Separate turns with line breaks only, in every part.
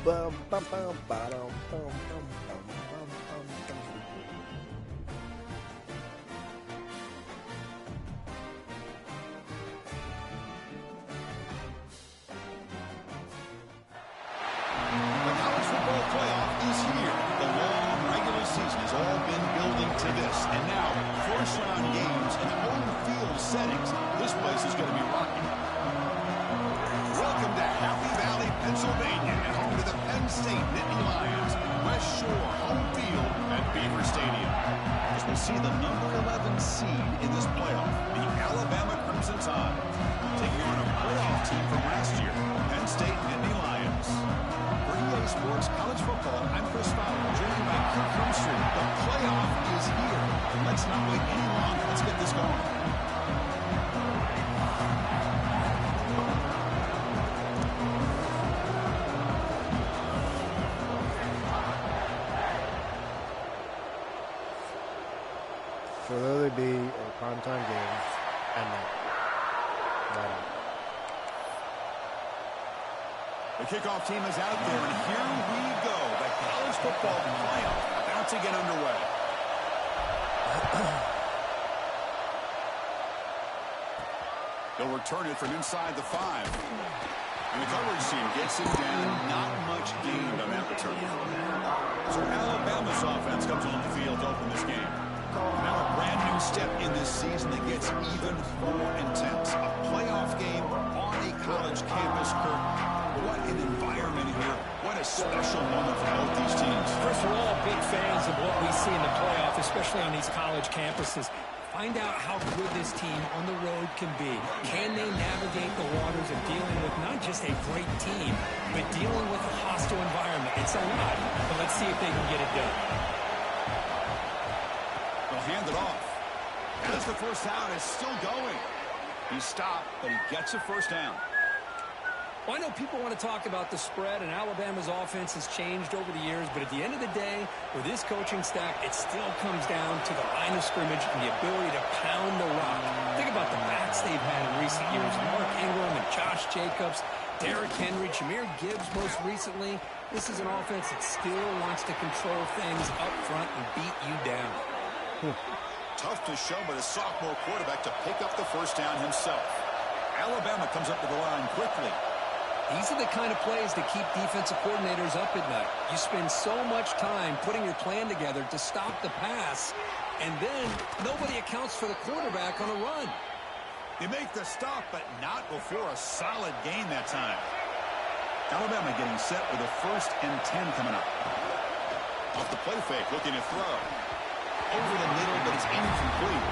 Bum, bum, bum, ba-dum, bum, bum, bum, bum, bum, bum.
The college football playoff is here. The long regular season has all been building to this. And now, first-round games in home field settings. This place is going to be rocking. Welcome to Happy Valley, Pennsylvania, and home to the Penn State Nittany Lions. West Shore home field at Beaver Stadium. As we'll see the number 11 seed in this playoff, the Alabama Crimson Tide, taking on a playoff team from last year, Penn State Nittany Lions. For EA Sports College Football, I'm Chris Fowler, joined by Kirk Humstreet. The playoff is here. Let's not wait any longer. Let's get this going.
So will there be a primetime game at night?
The kickoff team is out there, and here we go. The college football playoff about to get underway. They'll return it from inside the 5. And the coverage team gets him down. Not much gained on that return. So Alabama's offense comes on the field to open this game. Now a brand new step in this season that gets even more intense. A playoff game on a college campus, Kirk. What an environment here. What a special moment for both these teams.
First, we're all big fans of what we see in the playoff, especially on these college campuses. Find out how good this team on the road can be. Can they navigate the waters of dealing with not just a great team, but dealing with a hostile environment? It's a lot, but let's see if they can get it done.
They'll hand it off. As the first down is still going. He stopped, but he gets a first down.
Well, I know people want to talk about the spread, and Alabama's offense has changed over the years, but at the end of the day, with this coaching staff, it still comes down to the line of scrimmage and the ability to pound the rock. Think about the backs they've had in recent years. Mark Ingram and Josh Jacobs, Derrick Henry, Jahmyr Gibbs most recently. This is an offense that still wants to control things up front and beat you down.
Tough to show, but a sophomore quarterback to pick up the first down himself. Alabama comes up to the line quickly.
These are the kind of plays that keep defensive coordinators up at night. You spend so much time putting your plan together to stop the pass, and then nobody accounts for the quarterback on a run.
They make the stop, but not before a solid gain that time. Alabama getting set with a 1st and 10 coming up. Off the play fake, looking to throw. Over the middle, but it's incomplete.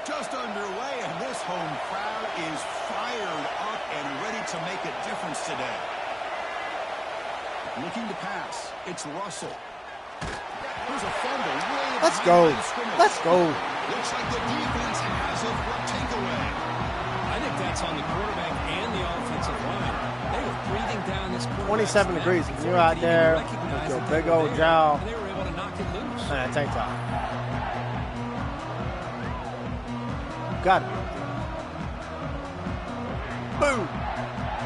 Just underway, and this home crowd is fired up and ready to make a difference today. Looking to pass. It's Russell. Here's a fumble.
Let's go. Let's go.
Looks like the defense has it for a takeaway.
I think that's on the quarterback and the offensive line. They were breathing down this quarterback.
27 degrees. You're out there with your big old jowl.
They were able to knock it loose.
Man, tank top. You got it. Boom.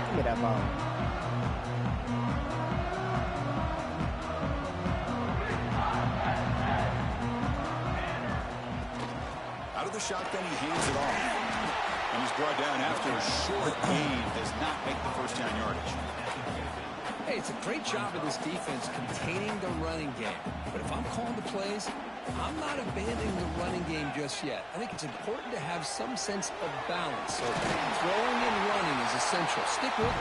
Give me that ball.
Out of the shotgun, he hands it off. And he's brought down after a short gain. Does not make the first down yardage.
Hey, it's a great job of this defense containing the running game. But if I'm calling the plays, I'm not abandoning the running game just yet. I think it's important to have some sense of balance. So throwing and running is essential. Stick with it.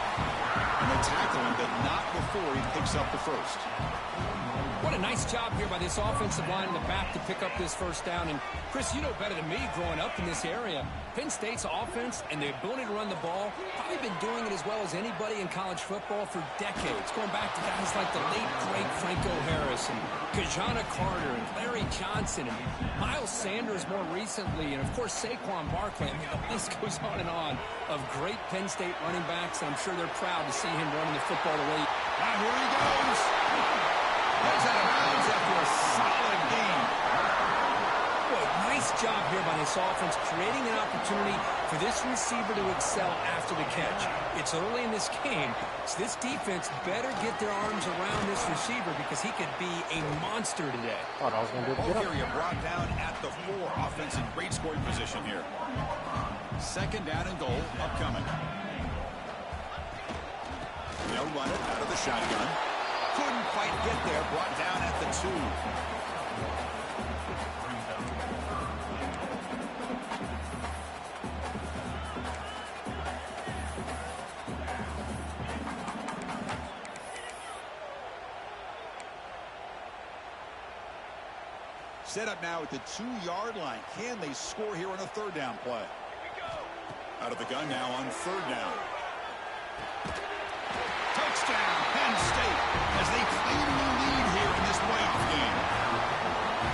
And they tackle him, but not before he picks up the first.
What a nice job here by this offensive line in the back to pick up this first down. And, Chris, you know better than me growing up in this area. Penn State's offense and the ability to run the ball, probably been doing it as well as anybody in college football for decades. Going back to guys like the late, great Franco Harris and Kajana Carter and Larry Johnson and Miles Sanders more recently. And, of course, Saquon Barkley. I mean, the list goes on and on of great Penn State running backs. And I'm sure they're proud to see him running the football the way.
And here he goes. Goes out of bounds after a solid gain.
Boy, nice job here by this offense, creating an opportunity for this receiver to excel after the catch. It's early in this game, so this defense better get their arms around this receiver because he could be a monster today.
Thought I was going to do it.
Ball carrier brought down at the 4. Offense in great scoring position here. Second down and goal upcoming. They'll run it out of the shotgun. Couldn't quite get there. Brought down at the 2. Set up now at the 2-yard line. Can they score here on a third down play? Out of the gun now on third down. Touchdown, Penn State, as they claim the lead here in this playoff game.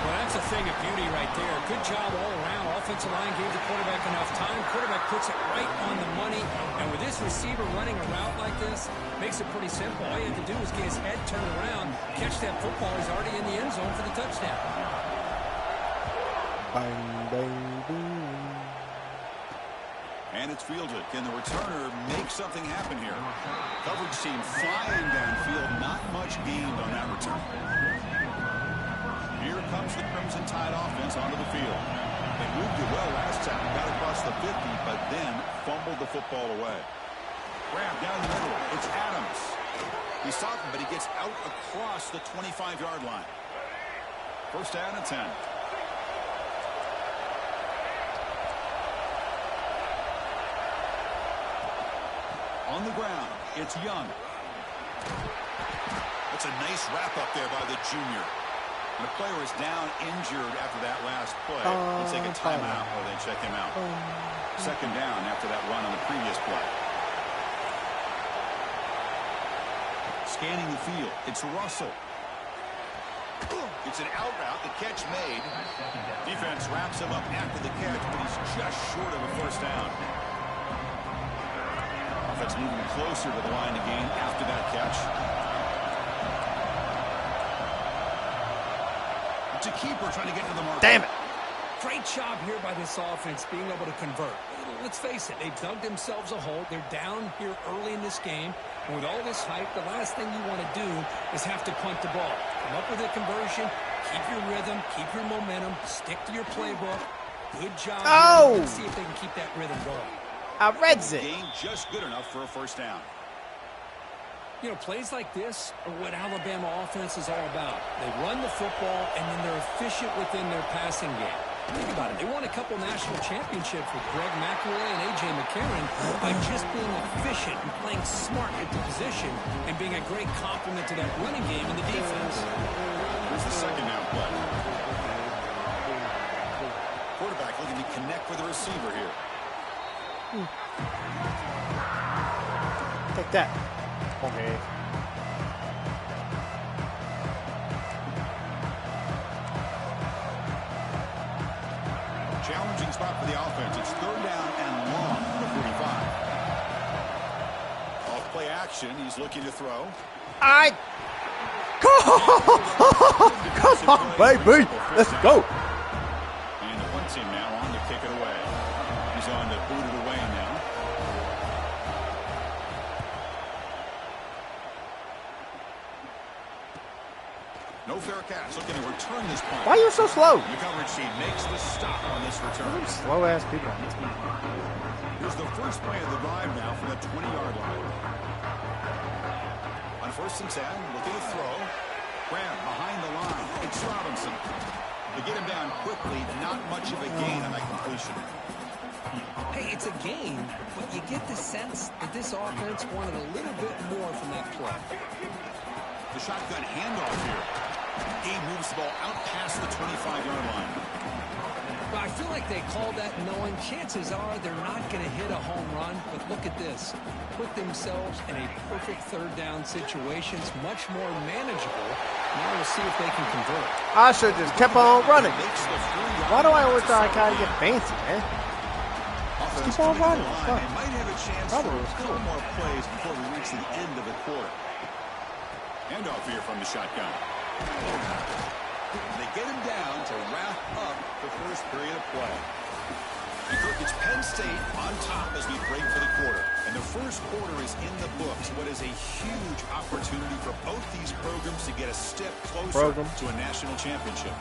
Well, that's a thing of beauty right there. Good job all around. Offensive line gave the quarterback enough time. Quarterback puts it right on the money. And with this receiver running a route like this, makes it pretty simple. All you have to do is get his head turned around, catch that football. He's already in the end zone for the touchdown.
Bang, bang, boom.
And it's fielded. Can the returner make something happen here? Coverage team flying downfield. Not much gained on that return. Here comes the Crimson Tide offense onto the field. They moved it well last time. Got across the 50, but then fumbled the football away. Grab down the middle. It's Adams. He's softened, but he gets out across the 25-yard line. First down and 10. On the ground, it's Young. That's a nice wrap up there by the junior. And the player is down injured after that last play. They'll take a timeout or they check him out. Second down after that run on the previous play. Scanning the field, it's Russell. It's an out route, the catch made. Defense wraps him up after the catch, but he's just short of a first down. Offense moving closer to the line to gain after that catch. It's a keeper trying to get to the mark.
Damn it.
Great job here by this offense being able to convert. Let's face it, they've dug themselves a hole. They're down here early in this game. And with all this hype, the last thing you want to do is have to punt the ball. Come up with a conversion, keep your rhythm, keep your momentum, stick to your playbook. Good job.
Oh!
Let's see if they can keep that rhythm going.
I read it.
Game just good enough for a first down.
You know, plays like this are what Alabama offense is all about. They run the football, and then they're efficient within their passing game. Think about it. They won a couple national championships with Greg McElroy and A.J. McCarron by just being efficient and playing smart at the position and being a great complement to that running game in the defense.
Here's the second down play. Quarterback looking to connect with the receiver here.
Take that. Okay.
Challenging spot for the offense. It's third down and long from the 45. Off play action. He's looking to throw.
Come on, baby. Let's go.
And the punt team now on to kick it away. He's on to boot it away now. No fair catch. Looking to return this punt.
Why are you so slow?
The coverage team makes the stop on this return.
Slow ass people.
Here's the first play of the drive now from the 20-yard line. On first and 10, looking to throw. Graham behind the line. It's Robinson. To get him down quickly, not much of a gain on that completion.
Hey, it's a gain, but you get the sense that this offense wanted a little bit more from that play.
The shotgun handoff here. Game moves the ball out past the 25-yard line.
But I feel like they called that knowing chances are they're not going to hit a home run. But look at this. Put themselves in a perfect third down situation. It's much more manageable. Now we'll see if they can convert.
I should have just kept on running. Why do I always try to kind of get fancy, man? Just keep on running.
They might have a chance for a couple more plays before we reach the end of the quarter. Handoff here from the shotgun. They get him down to wrap up the first period of play. It's Penn State on top as we break for the quarter. And the first quarter is in the books. What is a huge opportunity for both these programs to get a step closer to a national championship.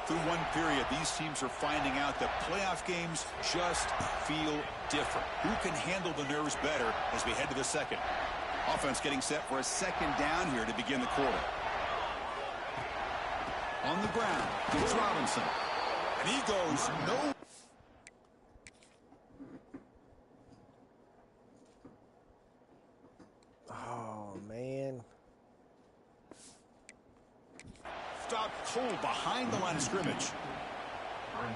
Through one period, these teams are finding out that playoff games just feel different. Who can handle the nerves better as we head to the second? Offense getting set for a second down here to begin the quarter. On the ground, it's Robinson. And he goes no.
Oh, man.
Stop cold behind the line of scrimmage.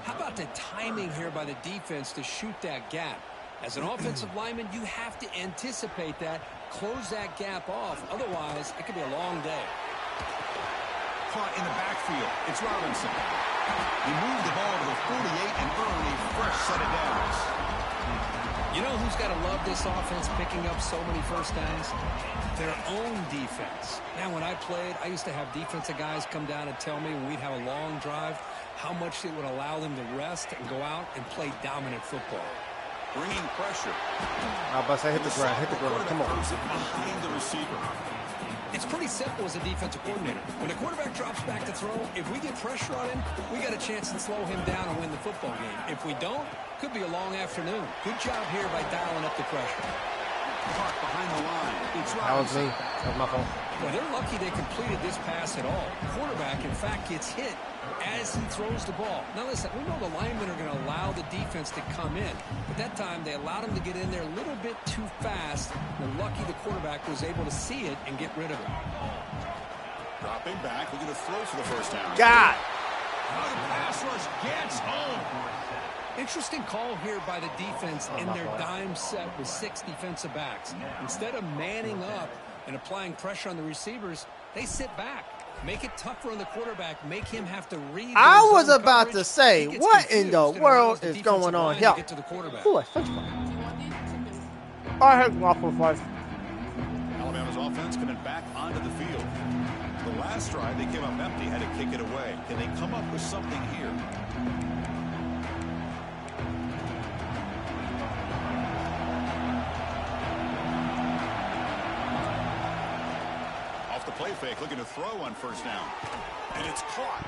How about the timing here by the defense to shoot that gap? As an offensive lineman, you have to anticipate that, close that gap off. Otherwise, it could be a long day.
Caught in the backfield. It's Robinson. He moved the ball to the 48 and earned a fresh set of downs.
You know who's got to love this offense picking up so many first downs? Their own defense. Now, when I played, I used to have defensive guys come down and tell me when we'd have a long drive how much it would allow them to rest and go out and play dominant football.
Bringing pressure.
I was about to say, hit the ground. Come on.
Behind the receiver.
It's pretty simple as a defensive coordinator. When the quarterback drops back to throw, if we get pressure on him, we got a chance to slow him down and win the football game. If we don't, could be a long afternoon. Good job here by dialing up the pressure.
Caught behind the line. It's
That was me. That was my fault.
Well, they're lucky they completed this pass at all. The quarterback, in fact, gets hit as he throws the ball. Now, listen, we know the linemen are going to allow the defense to come in. But that time, they allowed him to get in there a little bit too fast. They're lucky the quarterback was able to see it and get rid of it.
Dropping back, looking to throw for the first down.
God!
Now the pass rush gets home.
Interesting call here by the defense in their dime set with 6 defensive backs. Instead of manning up and applying pressure on the receivers, they sit back. Make it tougher on the quarterback. Make him have to read.
I was about to say, what in the world is going on here? Ooh, a touchdown. I had waffle fries.
Alabama's offense coming back onto the field. The last drive, they came up empty, had to kick it away. Can they come up with something here? Off the play fake, looking to throw on first down. And it's caught.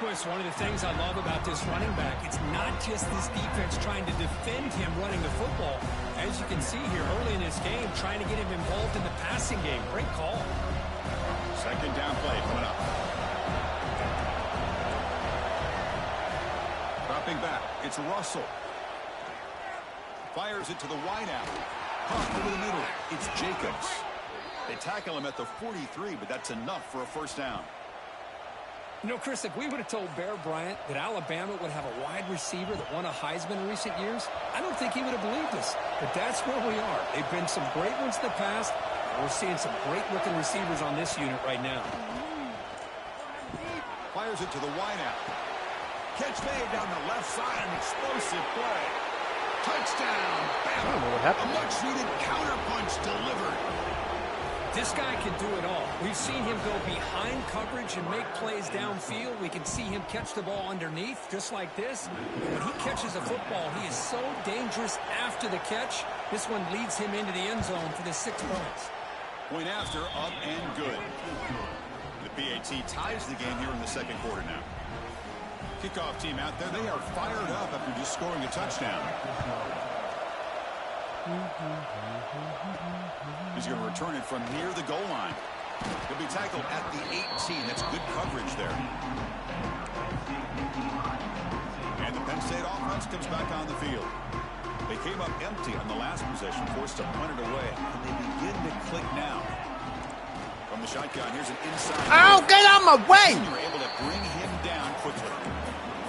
Well, it's one of the things I love about this running back. It's not just this defense trying to defend him running the football. As you can see here early in this game, trying to get him involved in the passing game. Great call.
Second down play coming up. Dropping back. It's Russell. Fires it to the wideout. Pump over the middle. It's Jacobs. They tackle him at the 43, but that's enough for a first down.
You know, Chris, if we would have told Bear Bryant that Alabama would have a wide receiver that won a Heisman in recent years, I don't think he would have believed us. But that's where we are. They've been some great ones in the past. We're seeing some great-looking receivers on this unit right now.
Fires it to the wideout. Catch made down the left side. An explosive play. Touchdown.
I don't know what happened.
A much-needed counterpunch delivered.
This guy can do it all. We've seen him go behind coverage and make plays downfield. We can see him catch the ball underneath, just like this. When he catches a football, he is so dangerous after the catch. This one leads him into the end zone for the 6 points.
Point after, up and good. The PAT ties the game here in the second quarter now. Kickoff team out there. They are fired up after just scoring a touchdown. He's going to return it from near the goal line. He'll be tackled at the 18. That's good coverage there. And the Penn State offense comes back on the field. They came up empty on the last possession, forced to punt it away. And they begin to click now. From the shotgun, here's an inside.
Oh, get out of my way!
You're able to bring him down quickly.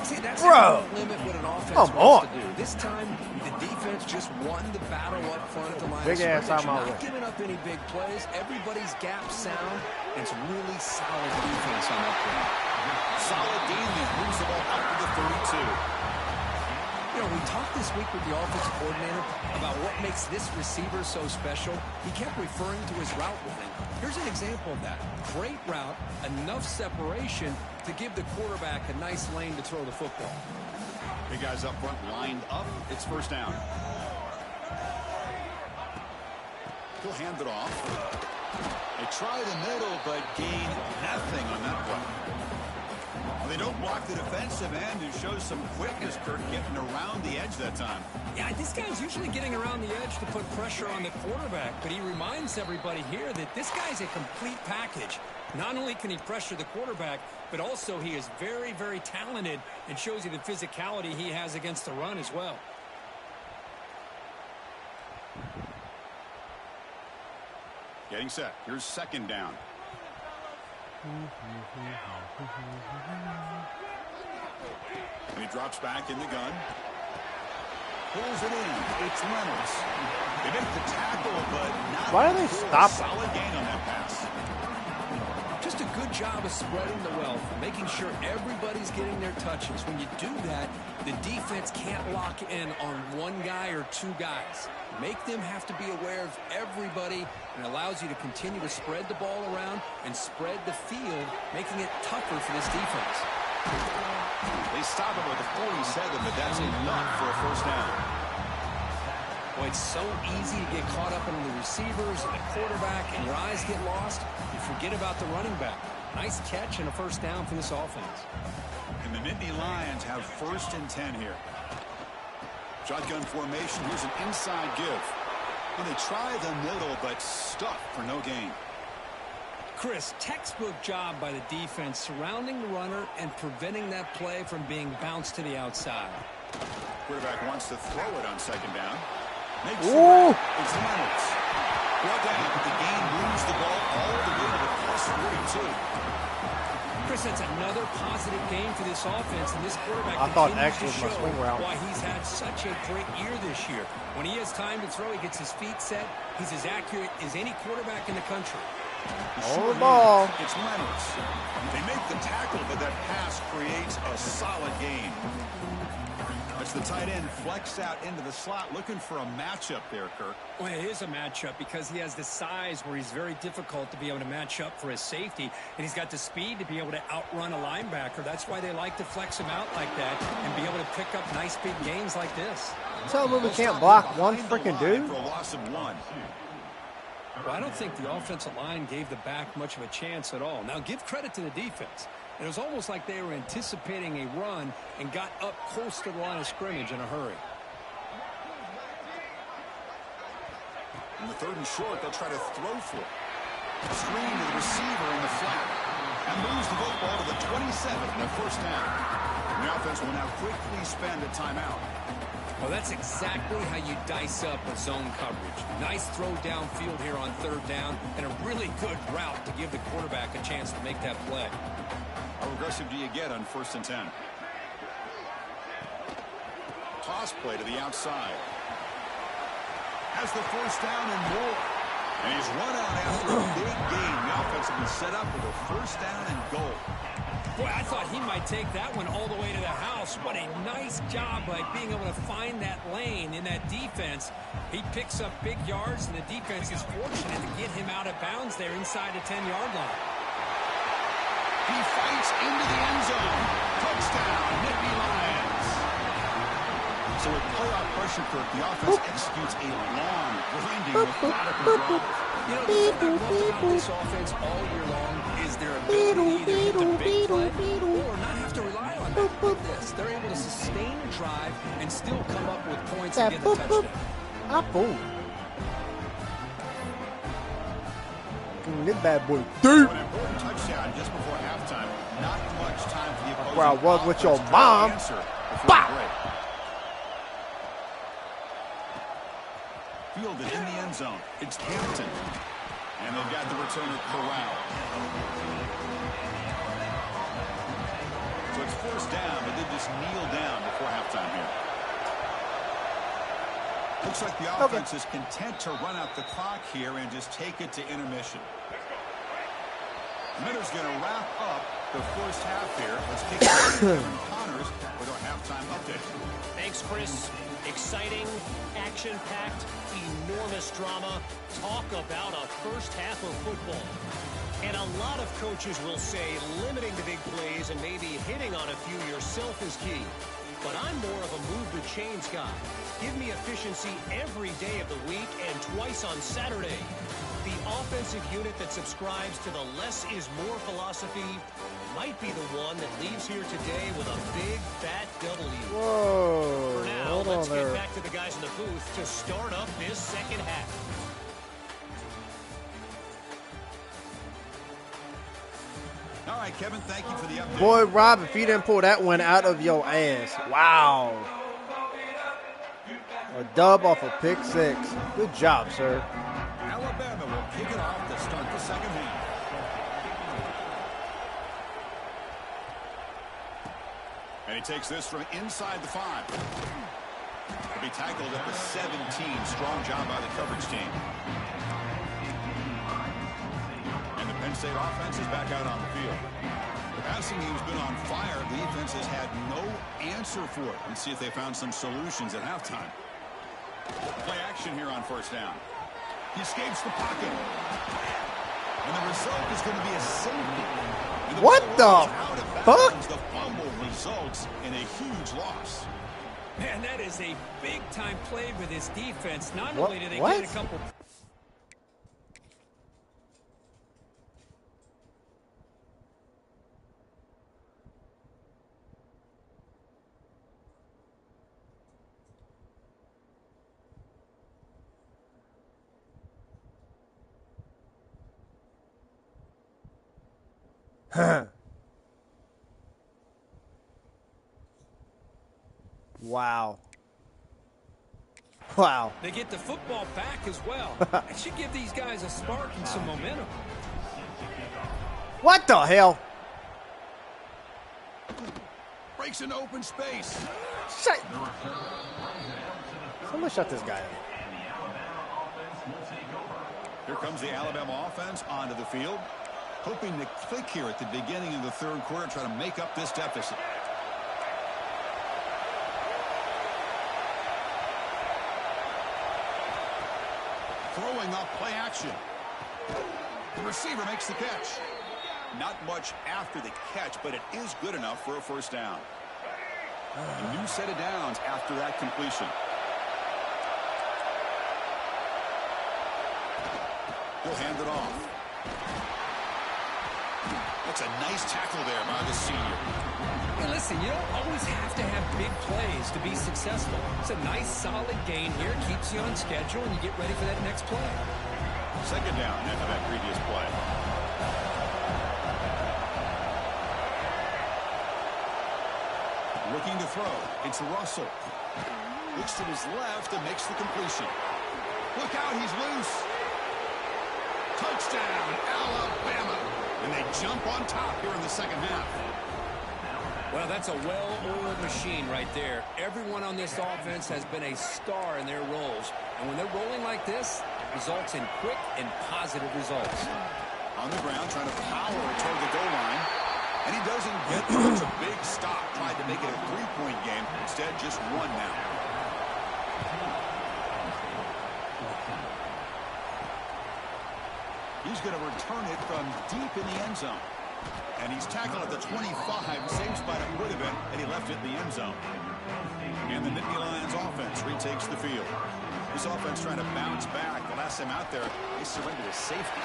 See, that's
Bro.
the limit what an offense
Come
wants
on.
to do. This time, the defense just won the battle up front at the line.
Big ass out my way.
Not giving up any big plays. Everybody's gap sound. It's really solid defense on that play.
Solid game that moves the ball up to the 32.
You know, we talked this week with the offensive coordinator about what makes this receiver so special. He kept referring to his route running. Here's an example of that. Great route, enough separation to give the quarterback a nice lane to throw the football.
Big guys up front lined up. It's first down. He'll hand it off. They try the middle, but gain nothing on that play. They don't block the defensive end, who shows some quickness, Kirk, getting around the edge that time.
Yeah, this guy's usually getting around the edge to put pressure on the quarterback, but he reminds everybody here that this guy's a complete package. Not only can he pressure the quarterback, but also he is very, very talented and shows you the physicality he has against the run as well.
Getting set. Here's second down. And he drops back in the gun. Pulls it in. It's Reynolds. They make the tackle, but not
why are they stopping?
Solid gain on that pass.
Just a good job of spreading the wealth, making sure everybody's getting their touches. When you do that, the defense can't lock in on one guy or two guys. Make them have to be aware of everybody, and allows you to continue to spread the ball around and spread the field, making it tougher for this defense.
They stop him with a 47, but that's enough for a first down.
Boy, it's so easy to get caught up in the receivers and the quarterback, and your eyes get lost. You forget about the running back. Nice catch and a first down for this offense.
And the Nittany Lions have 1st and 10 here. Shotgun formation. Here's an inside give. And they try the middle, but stuck for no gain.
Chris, textbook job by the defense surrounding the runner and preventing that play from being bounced to the outside.
Quarterback wants to throw it on second down. Makes
Ooh.
it. It's Reynolds. Brought down, but the game moves the ball all the way to the +42.
Chris, that's another positive game for this offense, and this quarterback
I thought
continues
X
to
was my
show
swing route.
why he's had such a great year this year. When he has time to throw, he gets his feet set. He's as accurate as any quarterback in the country.
On the ball.
It's Reynolds. They make the tackle, but that pass creates a solid gain. As the tight end flex out into the slot, looking for a matchup there, Kirk.
Well, it is a matchup because he has the size where he's very difficult to be able to match up for his safety, and he's got the speed to be able to outrun a linebacker. That's why they like to flex him out like that and be able to pick up nice big gains like this.
Tell them we can't block one freaking dude.
For a loss of 1.
Well, I don't think the offensive line gave the back much of a chance at all. Now, give credit to the defense. It was almost like they were anticipating a run and got up close to the line of scrimmage in a hurry.
In the 3rd and short, they'll try to throw for it. Screen to the receiver in the flat. And moves the football to the 27 and a first down. The offense will now quickly spend a timeout.
Well, that's exactly how you dice up a zone coverage. Nice throw downfield here on 3rd down, and a really good route to give the quarterback a chance to make that play.
How aggressive do you get on 1st and 10? Toss play to the outside. Has the first down and more. And he's run out after a big gain. The offense will be set up with a first down and goal.
Boy, I thought he might take that one all the way to the house. What a nice job by being able to find that lane in that defense. He picks up big yards, and the defense is fortunate to get him out of bounds there inside the 10-yard line.
He fights into the end zone. Touchdown, Nittany Lions. So with playoff pressure, Kirk, the offense executes a long, grinding, methodical drive.
You know, the thing I've loved about this offense all year long is their ability to either hit the big play or not have to rely on that like this. They're able to sustain a drive and still come up with points and get a touchdown.
Apple. This bad boy deep.
An important touchdown just before halftime. Not much time for the opposing
Where I was with your
offense to
mom.
answer before the
Bah!
break. Fielded in the end zone. It's Hampton. And they've got the returner corralled. So it's first down, but they just kneel down before halftime here. Looks like the offense is content to run out the clock here and just take it to intermission. Miller's going to wrap up the first half here. Let's kick it to Kevin Connors with our halftime update.
Thanks,
Thanks, Chris. Exciting, action-packed, enormous drama. Talk about a first half of football. And a lot of coaches will say limiting the big plays and maybe hitting on a few yourself is key. But I'm more of a move the chains guy. Give me efficiency every day of the week and twice on Saturday. The offensive unit that subscribes to the less is more philosophy might be the one that leaves here today with a big, fat W.
Whoa.
For now, let's get back to the guys in the booth to start up this second half.
All right, Kevin, thank you for the update.
Boy, Rob, if you didn't pull that one out of your ass. Wow. A dub off a pick 6. Good job, sir.
Alabama will kick it off to start the second half. And he takes this from inside the 5. He'll be tackled at the 17. Strong job by the coverage team. And the Penn State offense is back out on the field. The passing game's been on fire. The defense has had no answer for it. Let's see if they found some solutions at halftime. Play action here on first down. He escapes the pocket. And the result is going to be a safety.
What the fuck?
The fumble results in a huge loss.
Man, that is a big-time play with his defense. Not only did they
What?
get a couple...
Wow. Wow.
They get the football back as well. It should give these guys a spark and some momentum.
What the hell?
Breaks into open space.
Shut. Someone shut this guy up.
Here comes the Alabama offense onto the field. Hoping to click here at the beginning of the third quarter, try to make up this deficit. Throwing up play action. The receiver makes the catch. Not much after the catch, but it is good enough for a first down. A new set of downs after that completion. He'll hand it off. That's a nice tackle there by the senior.
Hey, listen, you don't always have to have big plays to be successful. It's a nice, solid gain here. Keeps you on schedule, and you get ready for that next play.
Second down after that previous play. Looking to throw. It's Russell. Looks to his left and makes the completion. Look out, he's loose. Touchdown, Alabama. And they jump on top here in the second half.
Well, that's a well-oiled machine right there. Everyone on this offense has been a star in their roles. And when they're rolling like this, it results in quick and positive results.
On the ground, trying to power toward the goal line. And he doesn't get there. It's a big stop. Tried to make it a three-point game. Instead, just one now. He's going to return it from deep in the end zone. And he's tackled at the 25. Same spot it would have been, and he left it in the end zone. And the Nittany Lions offense retakes the field. This offense trying to bounce back. The last time out there, they surrendered a safety.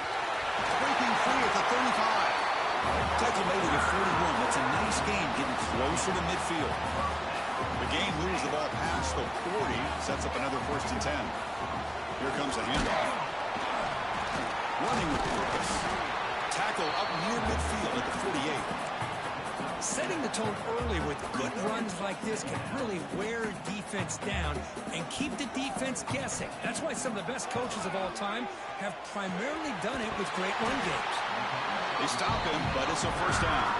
Breaking free at the 35. Tackle made it at 41. That's a nice game, getting closer to midfield. The game moves the ball past the 40. Sets up another 1st and 10. Here comes the handoff. Running with purpose. Tackle up near midfield at the 48.
Setting the tone early with good runs like this can really wear defense down and keep the defense guessing. That's why some of the best coaches of all time have primarily done it with great run games.
They stop him, but it's a first down.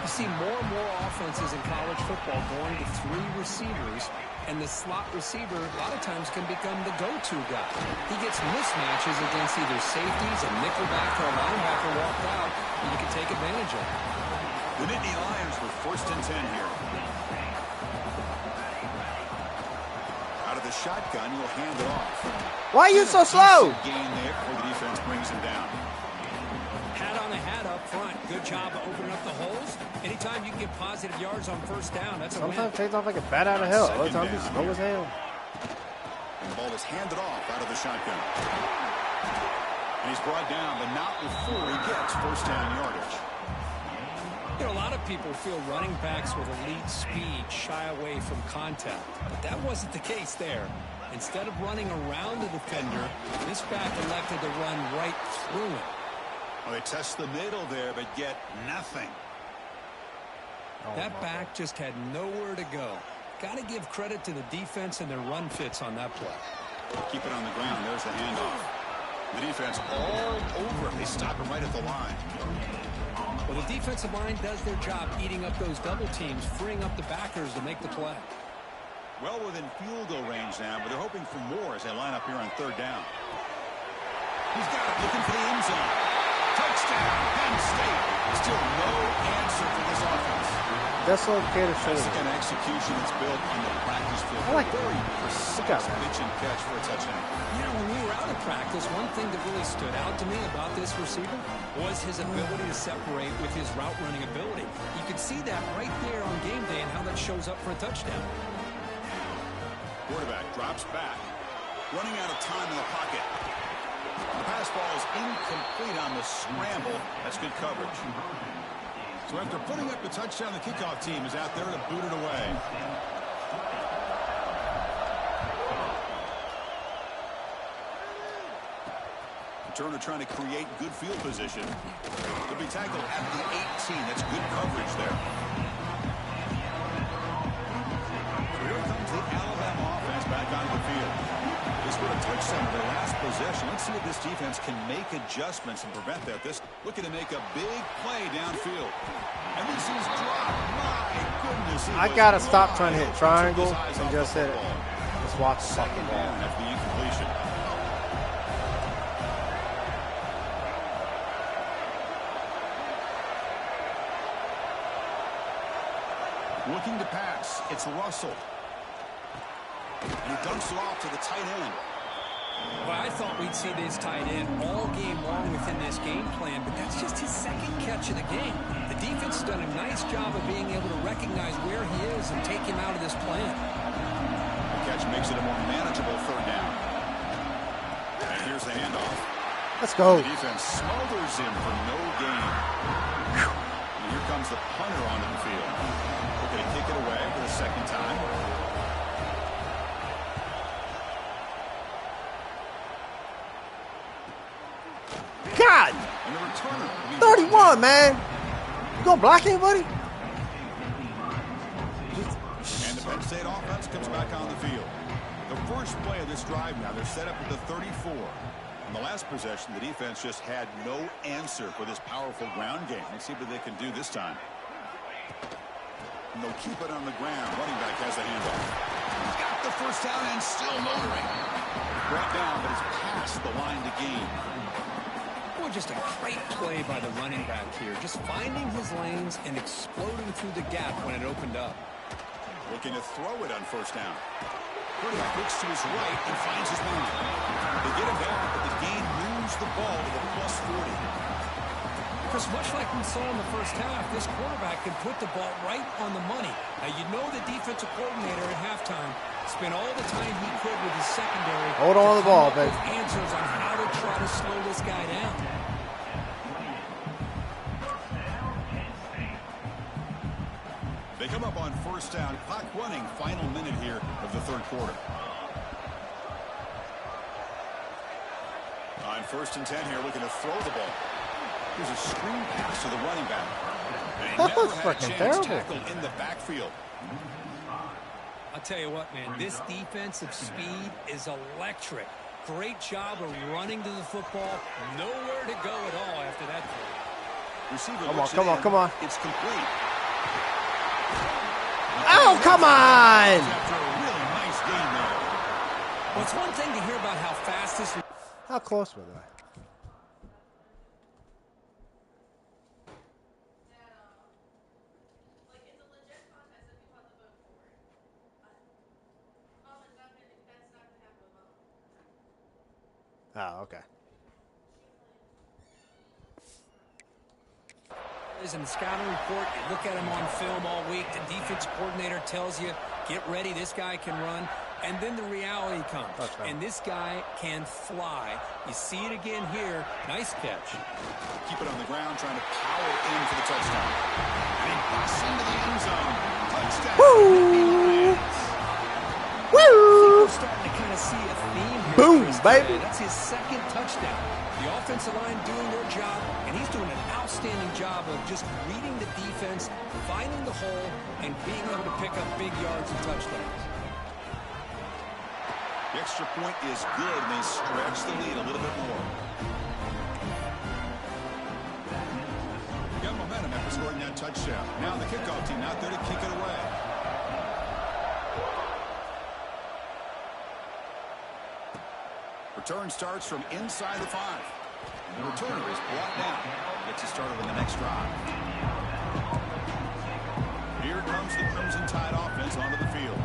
You see more and more offenses in college football going to 3 receivers, and the slot receiver a lot of times can become the go-to guy. He gets mismatches against either safeties, a nickelback, or a linebacker walked out, and you can take advantage of it.
The Nittany Lions with 1st and 10 here. Out of the shotgun, he'll hand it off.
Why are you so slow?
Gain there before the defense brings him down.
Hat on a hat up front. Good job of opening up the holes. Anytime you can get positive yards on 1st down, that's a win.
Sometimes it takes off like a bat out of hell. Other times it's slow as hell.
And the ball is handed off out of the shotgun. And he's brought down, but not before he gets 1st down yardage.
You know, a lot of people feel running backs with elite speed shy away from contact, but that wasn't the case there. Instead of running around the defender, this back elected to run right through it.
Well, they test the middle there, but get nothing.
That back just had nowhere to go. Got to give credit to the defense and their run fits on that play.
Keep it on the ground. There's the handoff. The defense all over him. They stop him right at the line.
Well, the defensive line does their job eating up those double teams, freeing up the backers to make the play.
Well within field goal range now, but they're hoping for more as they line up here on 3rd down. He's got it, looking for the end zone. Touchdown, Penn State. Still no answer for this offense.
That's okay to show.
That's the kind of execution that's built on the practice field.
I like
very
that.
precise pitch and catch for a touchdown.
You know, when we were out of practice, one thing that really stood out to me about this receiver was his ability to separate with his route running ability. You could see that right there on game day and how that shows up for a touchdown.
Quarterback drops back, running out of time in the pocket. The pass ball is incomplete on the scramble. That's good coverage. So after putting up the touchdown, the kickoff team is out there to boot it away. Turner trying to create good field position. He'll be tackled at the 18. That's good coverage there. So here comes the Alabama offense back onto the field. They scored a touchdown in their last possession. Let's see if this defense can make adjustments and prevent that. This looking to make a big play downfield. And this is dropped. My goodness.
I got to stop trying to hit triangle and just hit it. Let's watch the
second down after the incompletion. Looking to pass. It's Russell. And he dumps it off to the tight end.
Well, I thought we'd see this tight end all game long within this game plan, but that's just his second catch of the game. The defense has done a nice job of being able to recognize where he is and take him out of this plan.
The catch makes it a more manageable 3rd down. And here's the handoff.
Let's go.
The defense smothers him for no gain. And here comes the punter onto the field. We're going to kick it away for the 2nd time.
God!
And the returner.
31, man. You gonna block anybody?
And the Penn State offense comes back on the field. The first play of this drive now, they're set up at the 34. In the last possession, the defense just had no answer for this powerful ground game. Let's see what they can do this time. And they'll keep it on the ground. Running back has the handoff. He's got the 1st down and still motoring. Brought down, but it's past the line to gain.
Boy, just a great play by the running back here. Just finding his lanes and exploding through the gap when it opened up.
Looking to throw it on 1st down. Quarterback looks to his right and finds his man. They get him back, but the gain moves the ball to the +40.
Chris, much like we saw in the first half, this quarterback can put the ball right on the money. Now, you know the defensive coordinator at halftime spent all the time he could with his secondary.
Hold on to the ball, baby.
Answers on how to try to slow this guy down.
They come up on 1st down. Clock running. Final minute here of the 3rd quarter. On 1st and 10 here, looking to throw the ball. Here's a screen pass to the running back. And he
That
never
was
had a
fucking
chance
terrible.
tackled in the backfield.
I'll tell you what, man, this defensive speed is electric. Great job of running to the football. Nowhere to go at all after that play.
Receiver
Come on,
looks
come
it
on,
in.
come on.
It's complete.
Oh, come on!
After a really nice game there.
Well, it's one thing to hear about how fast this...
How close was I? Oh, okay.
In the scouting report, you look at him on film all week. The defense coordinator tells you, get ready, this guy can run. And then the reality comes. And this guy can fly. You see it again here. Nice catch.
Keep it on the ground, trying to power in for the touchdown. And he busts into the end zone. Touchdown.
Woo! Woo!
We're starting to kind of see a theme here.
Boom,
Chris,
baby.
That's his second touchdown. The offensive line doing their job, and he's doing an outstanding job of just reading the defense, finding the hole, and being able to pick up big yards and touchdowns.
The extra point is good, and they stretch the lead a little bit more. Got momentum after scoring that touchdown. Now the kickoff team out there to kick it away. Return starts from inside the 5. The returner is brought down. Gets you started on the next drive. Here comes the Crimson Tide offense onto the field.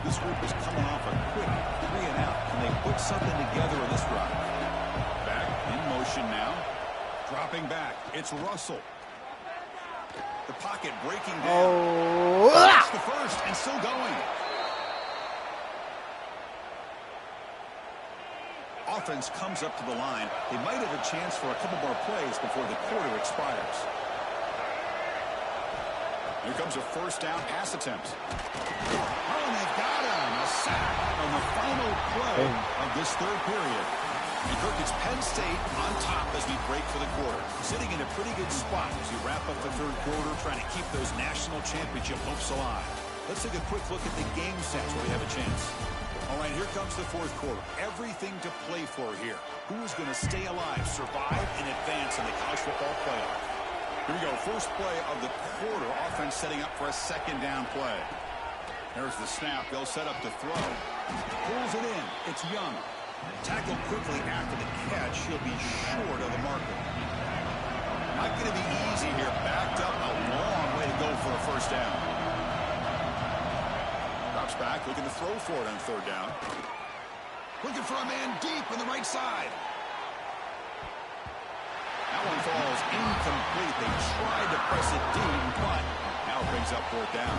This group is coming off a quick 3-and-out. Can they put something together in this drive? Back in motion now. Dropping back. It's Russell. The pocket breaking down.
Oh!
That's the first and still going. Offense comes up to the line. They might have a chance for a couple more plays before the quarter expires. Here comes a first down pass attempt. Oh, and they've got him. A sack on the final play of this third period. And Kirk, it's Penn State on top as we break for the quarter. Sitting in a pretty good spot as you wrap up the third quarter, trying to keep those national championship hopes alive. Let's take a quick look at the game sets where we have a chance. All right, here comes the fourth quarter. Everything to play for here. Who is going to stay alive, survive, and advance in the college football playoff? Here we go. First play of the quarter. Offense setting up for a second down play. There's the snap. They'll set up to throw. Pulls it in. It's Young. Tackled quickly after the catch. He'll be short of the marker. Not going to be easy here. Backed up a long way to go for a first down. Back, looking to throw for it on third down. Looking for a man deep on the right side. That one falls incomplete. They tried to press it deep, but now it brings up fourth down.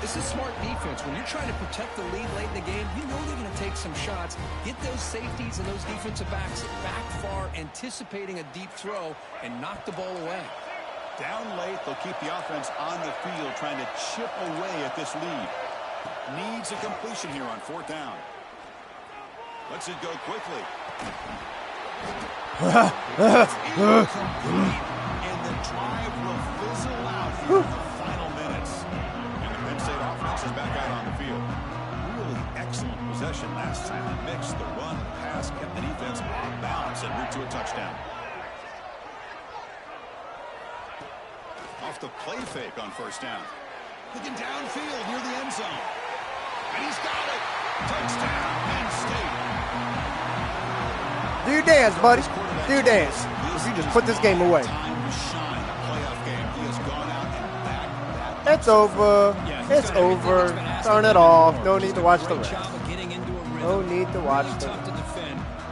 This is smart defense. When you're trying to protect the lead late in the game, you know they're going to take some shots. Get those safeties and those defensive backs back far, anticipating a deep throw, and knock the ball away.
Down late, they'll keep the offense on the field, trying to chip away at this lead. Needs a completion here on fourth down. Lets it go quickly. It's incomplete, and the drive will fizzle out here in the final minutes. And the Penn State offense is back out on the field. Really excellent possession last time. The mix, the run, the pass, kept the defense off balance en route to a touchdown. Off the play fake on first down. Looking downfield near the end zone. And he's got it. Touchdown, Penn State.
Do your dance, buddy. Do your dance. You just put this game away. It's over. It's over. Turn it off. No need to watch the rest. No need to watch the rest.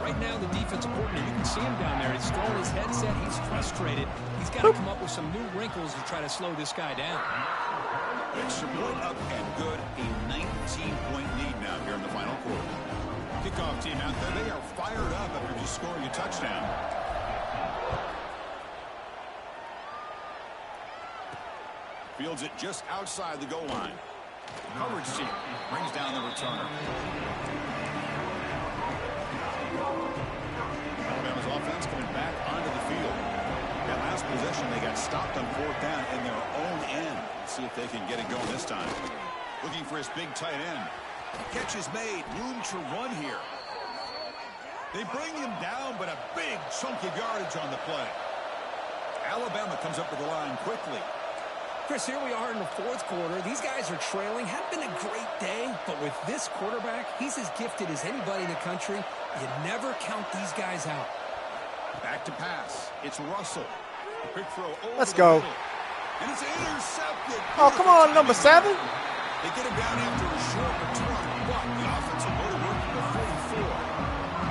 Right now, the defensive coordinator, you can see him down there. He's throwing his headset. He's frustrated. He's got to come up with some new wrinkles to try to slow this guy down.
Extra point up and good. A 19-point lead now here in the final quarter. Kickoff team out there. They are fired up after just scoring a touchdown. Fields it just outside the goal line. Coverage team brings down the returner. Alabama's offense coming back onto the field. That last possession, they got stopped on fourth down in their own end. Let's see if they can get it going this time. Looking for his big tight end. Catch is made. Room to run here. They bring him down, but a big chunk of yardage on the play. Alabama comes up with the line quickly.
Chris, here we are in the fourth quarter. These guys are trailing. Hadn't been a great day, but with this quarterback, he's as gifted as anybody in the country. You never count these guys out.
Back to pass. It's Russell. Quick throw over.
Let's go.
And it's intercepted.
Oh, come on, number 7.
They get him down after a short return, but the offense will go to work at the 44.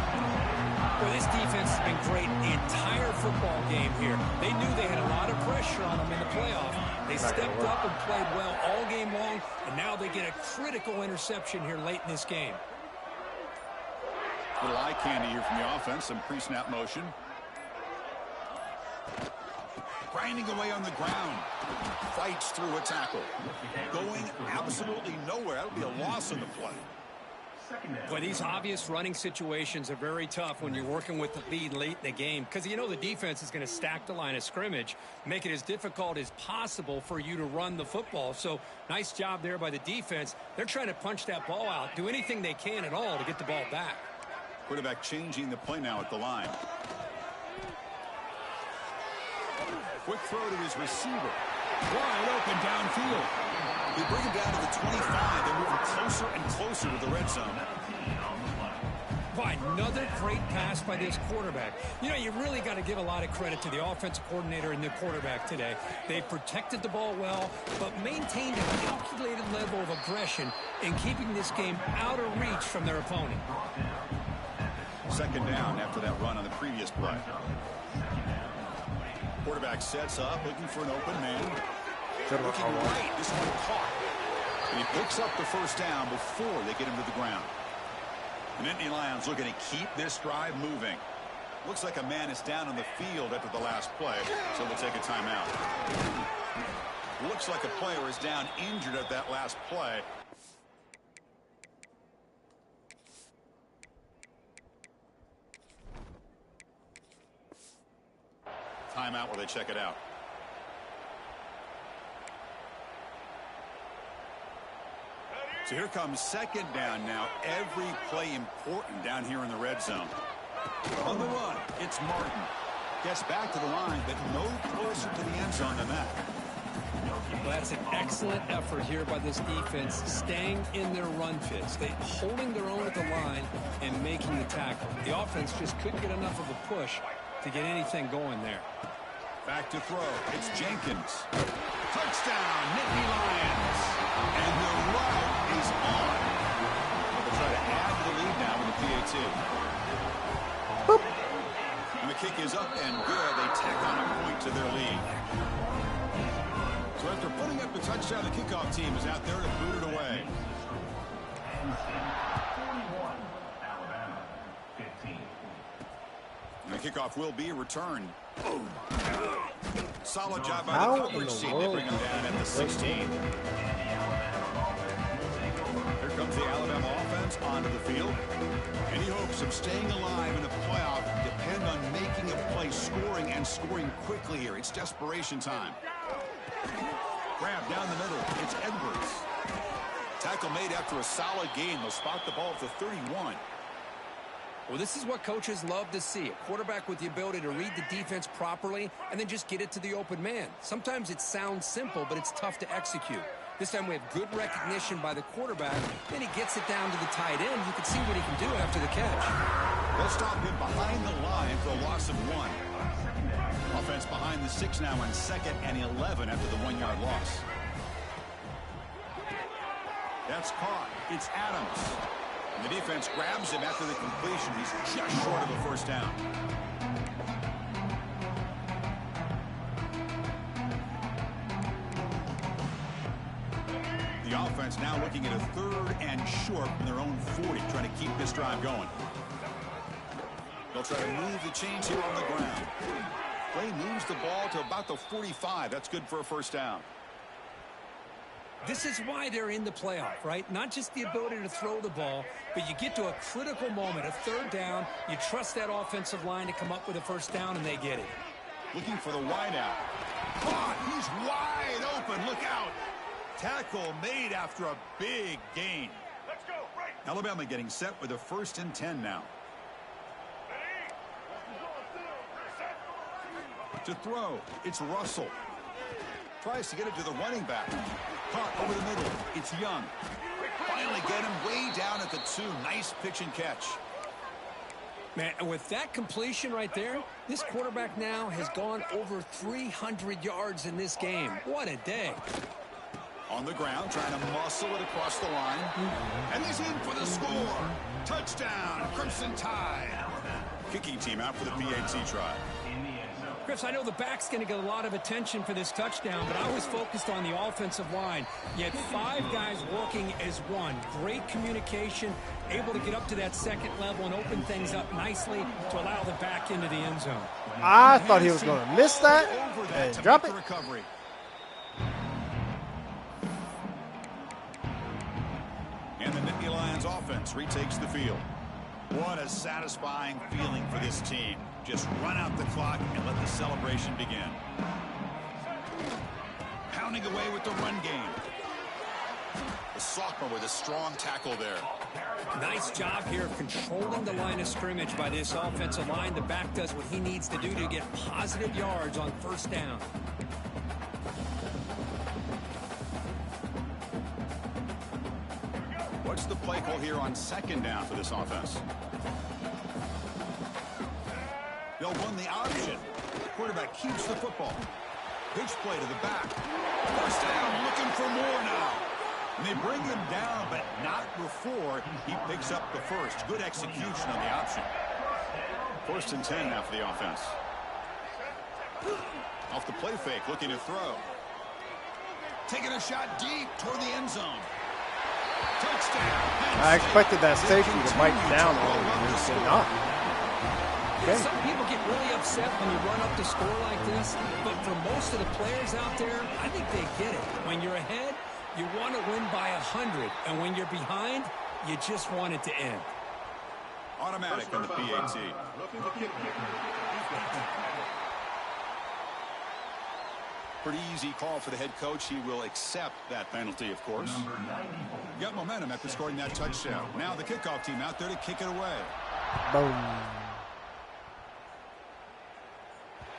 great the entire football game here. They knew they had a lot of pressure on them in the playoff. They stepped up and played well all game long, and now they get a critical interception here late in this game.
Little eye candy here from the offense. Some pre-snap motion. Grinding away on the ground. Fights through a tackle. Going absolutely nowhere. That would be a loss in the play.
Well, these obvious running situations are very tough when you're working with the lead late in the game, because you know the defense is going to stack the line of scrimmage, make it as difficult as possible for you to run the football. So nice job there by the defense. They're trying to punch that ball out, do anything they can at all to get the ball back.
Quarterback changing the play now at the line. Quick throw to his receiver. Wide open downfield. They bring him down to the 25. They're moving closer and closer to the red zone.
Boy, another great pass by this quarterback. You know, you really got to give a lot of credit to the offensive coordinator and the quarterback today. They protected the ball well, but maintained a calculated level of aggression in keeping this game out of reach from their opponent.
Second down after that run on the previous play. Quarterback sets up, looking for an open man. Looking right, this one caught. And he picks up the first down before they get him to the ground. The Nittany Lions looking to keep this drive moving. Looks like a man is down on the field after the last play, so they'll take a timeout. Looks like a player is down injured at that last play. Timeout while they check it out. So here comes second down now. Every play important down here in the red zone. On the run, it's Martin. Gets back to the line, but no closer to the end zone than that.
Well, that's an excellent effort here by this defense, staying in their run fits. They holding their own at the line and making the tackle. The offense just couldn't get enough of a push to get anything going there.
Back to throw. It's Jenkins. Touchdown, Nittany Lions. And the route is on. They'll try to add to the lead now with the PAT. Boop. And the kick is up and good. They tack on a point to their lead. So after putting up the touchdown, the kickoff team is out there to boot it away. And the kickoff will be returned. Solid job by the coverage team to bring him down at the 16. Here comes the Alabama offense onto the field. Any hopes of staying alive in the playoff depend on making a play, scoring, and scoring quickly here. It's desperation time. Grab down the middle. It's Edwards. Tackle made after a solid gain. They'll spot the ball at the 31.
Well, this is what coaches love to see. A quarterback with the ability to read the defense properly and then just get it to the open man. Sometimes it sounds simple, but it's tough to execute. This time we have good recognition by the quarterback. Then he gets it down to the tight end. You can see what he can do after the catch.
They'll stop him behind the line for a loss of 1. Offense behind the 6 now on 2nd and 11 after the 1-yard loss. That's caught. It's Adams. And the defense grabs him after the completion. He's just short of a first down. The offense now looking at a 3rd and short from their own 40, trying to keep this drive going. They'll try to move the chains here on the ground. Play moves the ball to about the 45. That's good for a first down.
This is why they're in the playoff, right? Not just the ability to throw the ball, but you get to a critical moment, a 3rd down. You trust that offensive line to come up with a first down, and they get it.
Looking for the wideout. Caught. He's wide open. Look out. Tackle made after a big gain. Let's go. Right. Alabama getting set with a 1st and 10 now. To throw, it's Russell. Tries to get it to the running back. Caught over the middle. It's Young. Finally get him way down at the 2. Nice pitch and catch.
Man, with that completion right there, this quarterback now has gone over 300 yards in this game. What a day.
On the ground, trying to muscle it across the line. And he's in for the score. Touchdown, Crimson Tide. Kicking team out for the PAT try.
Chris, I know the back's going to get a lot of attention for this touchdown, but I was focused on the offensive line. You had 5 guys working as one. Great communication, able to get up to that second level and open things up nicely to allow the back into the end zone.
I thought he was going to miss that and drop it.
Recovery. And the Nittany Lions offense retakes the field. What a satisfying feeling for this team. Just run out the clock and let the celebration begin. Pounding away with the run game. The sophomore with a strong tackle there.
Nice job here of controlling the line of scrimmage by this offensive line. The back does what he needs to do to get positive yards on first down.
What's the play call here on second down for this offense? They'll run the option. Quarterback keeps the football. Pitch play to the back. First down, looking for more now. And they bring him down, but not before he picks up the first. Good execution on the option. 1st and 10 now for the offense. Off the play fake, looking to throw. Taking a shot deep toward the end zone. Touchdown.
I expected that safety to bite down on him. He did not. Okay.
Some people get really upset when you run up the score like this, but for most of the players out there, I think they get it. When you're ahead, you want to win by 100, and when you're behind, you just want it to end.
Automatic on the PAT. Pretty easy call for the head coach. He will accept that penalty, of course. Got momentum after scoring that touchdown. Now the kickoff team out there to kick it away.
Boom.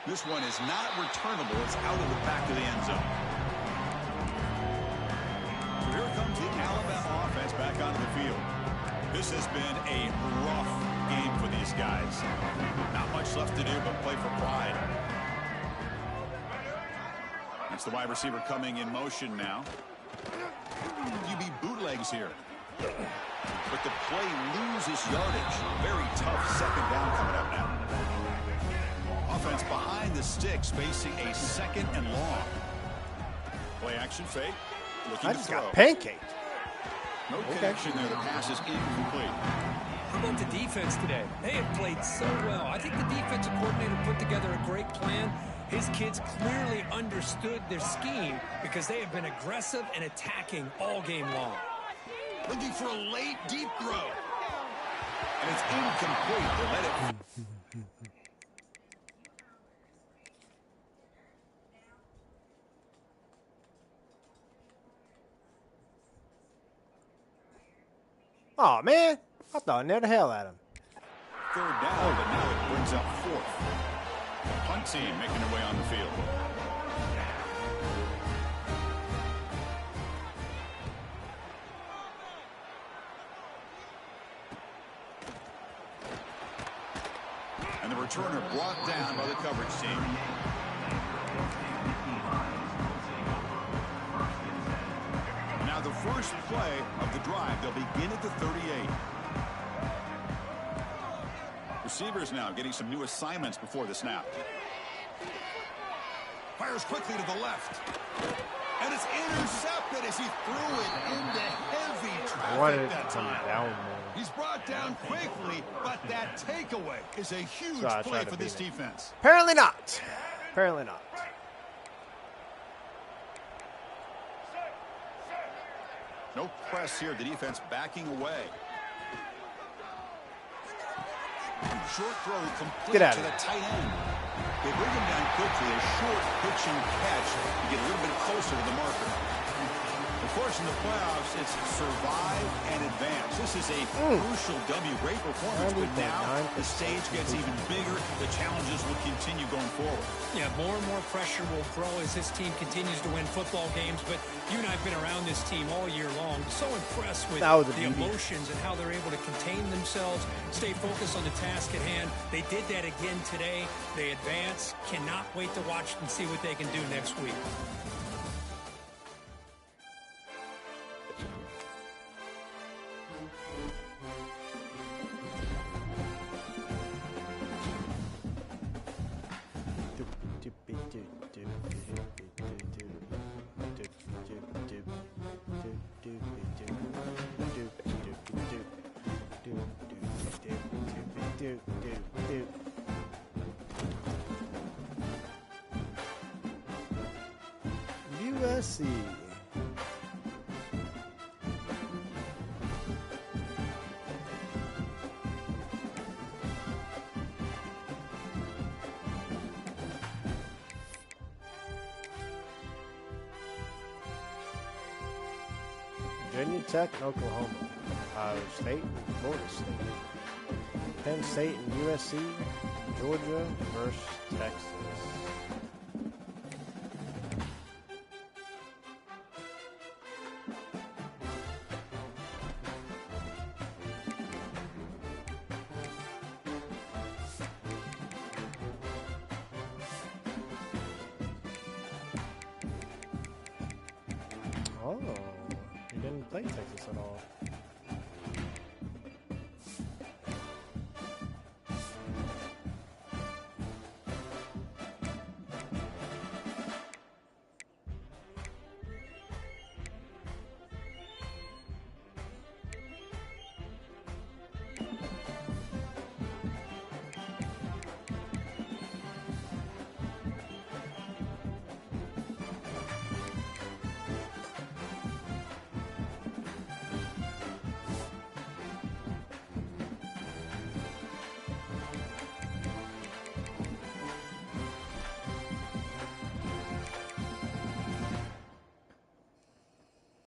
This one is not returnable. It's out of the back of the end zone. So here comes the Alabama offense back onto the field. This has been a rough game for these guys. Not much left to do but play for pride. That's the wide receiver coming in motion now. QB bootlegs here. But the play loses yardage. Very tough second down coming up now. Offense behind the sticks facing a 2nd and long. Play action fake. Looking
I
to
just
throw.
got pancaked.
No connection there. The pass is incomplete.
How about the defense today? They have played so well. I think the defensive coordinator put together a great plan. His kids clearly understood their scheme because they have been aggressive and attacking all game long.
Looking for a late deep throw. And it's incomplete. They let it.
Oh man, I thought I nailed the hell out of him.
3rd down, but now it brings up 4th. The punt team making their way on the field. And the returner brought down by the coverage team. Now the first play of the drive, they'll begin at the 38. Receivers now getting some new assignments before the snap. Fires quickly to the left. And it's intercepted as he threw it into heavy traffic that time.
Down,
He's brought down quickly, but that takeaway is a huge play for this defense.
Apparently not. Apparently not.
No press here. The defense backing away. Short throw complete to the tight end. They bring him down quickly. A short pitching catch to get a little bit closer to the marker. Of course, in the playoffs, it's survive and advance. This is a crucial W. Great performance, but now the stage gets even bigger. The challenges will continue going forward.
Yeah, more and more pressure will grow as this team continues to win football games. But you and I have been around this team all year long. So impressed with the emotions and how they're able to contain themselves, stay focused on the task at hand. They did that again today. They advance. Cannot wait to watch and see what they can do next week.
USC. Virginia Tech and Oklahoma. Ohio State and Florida State. Penn State and USC. Georgia versus Texas. Oh, you didn't play Texas at all.